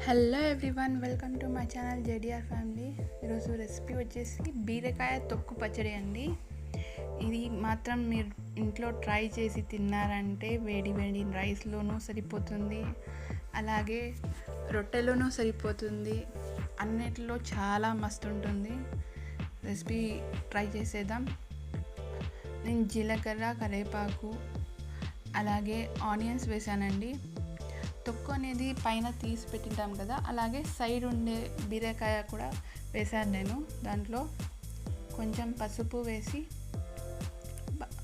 Hello everyone, welcome to my channel JDR family. ఈరోజు recipe వచ్చేసి బీరకాయ తొక్కు పచ్చడి అండి. ఇది మాత్రం మీరు ఇంట్లో ట్రై చేసి తిన్నారంటే వేడి వేడి రైస్లోనూ సరిపోతుంది, అలాగే రొట్టెలోనూ సరిపోతుంది. అన్నిటిలో చాలా మస్తు ఉంటుంది. రెసిపీ ట్రై చేసేద్దాం. నేను జీలకర్ర, కరివేపాకు, అలాగే ఆనియన్స్ వేసానండి. తొక్కు అనేది పైన తీసి పెట్టింటాం కదా, అలాగే సైడ్ ఉండే బీరకాయ కూడా వేసాను నేను. దాంట్లో కొంచెం పసుపు వేసి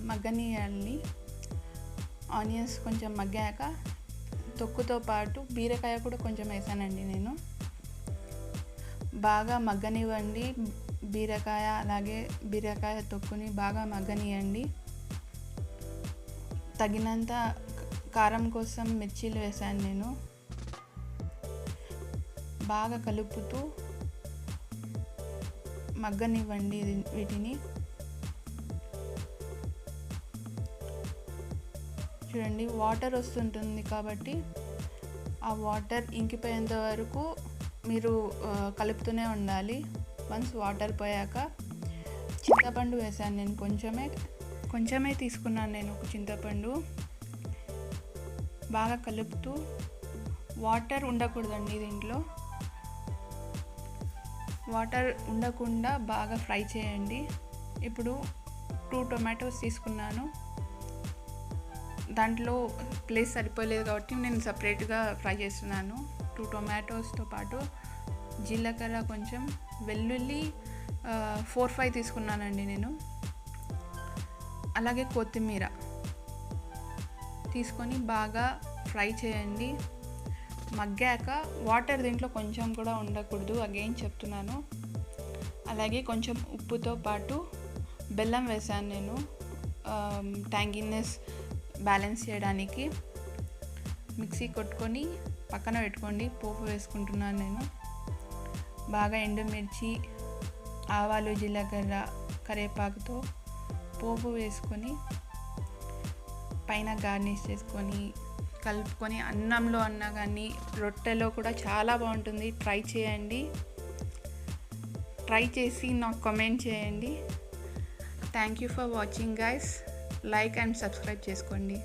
మగ్గనియాలి. ఆనియన్స్ కొంచెం మగ్గాక తొక్కుతో పాటు బీరకాయ కూడా కొంచెం వేసానండి నేను. బాగా మగ్గనివ్వండి బీరకాయ, అలాగే బీరకాయ తొక్కుని బాగా మగ్గనియండి. తగినంత కారం కోసం మిర్చీలు వేసాను నేను. బాగా కలుపుతూ మగ్గనివ్వండి వీటిని. చూడండి, వాటర్ వస్తుంటుంది కాబట్టి ఆ వాటర్ ఇంకిపోయేంత వరకు మీరు కలుపుతూనే ఉండాలి. వన్స్ వాటర్ పోయాక చింతపండు వేసాను నేను. కొంచెమే తీసుకున్నాను నేను ఒక చింతపండు. బాగా కలుపుతూ, వాటర్ ఉండకూడదండి దీంట్లో. వాటర్ ఉండకుండా బాగా ఫ్రై చేయండి. ఇప్పుడు 2 టొమాటోస్ తీసుకున్నాను. దాంట్లో ప్లేస్ సరిపోలేదు కాబట్టి నేను సపరేట్గా ఫ్రై చేస్తున్నాను. 2 టొమాటోస్తో పాటు జీలకర్ర, కొంచెం వెల్లుల్లి 4-5 తీసుకున్నానండి నేను. అలాగే కొత్తిమీర తీసుకొని బాగా ఫ్రై చేయండి. మగ్గాక వాటర్ దీంట్లో కొంచెం కూడా ఉండకూడదు, అగైన్ చెప్తున్నాను. అలాగే కొంచెం ఉప్పుతో పాటు బెల్లం వేసాను నేను, ట్యాంగినెస్ బ్యాలెన్స్ చేయడానికి. మిక్సీ కొట్టుకొని పక్కన పెట్టుకోండి. పోపు వేసుకుంటున్నాను నేను. బాగా ఎండుమిర్చి, ఆవాలు, జీలకర్ర, కరివేపాకుతో పోపు వేసుకొని పైన గార్నిష్ చేసుకొని కలుపుకొని అన్నంలో అన్నా కానీ రొట్టెలో కూడా చాలా బాగుంటుంది. ట్రై చేయండి. ట్రై చేసి నాకు కామెంట్ చేయండి. Thank you for watching guys. Like and subscribe చేసుకోండి.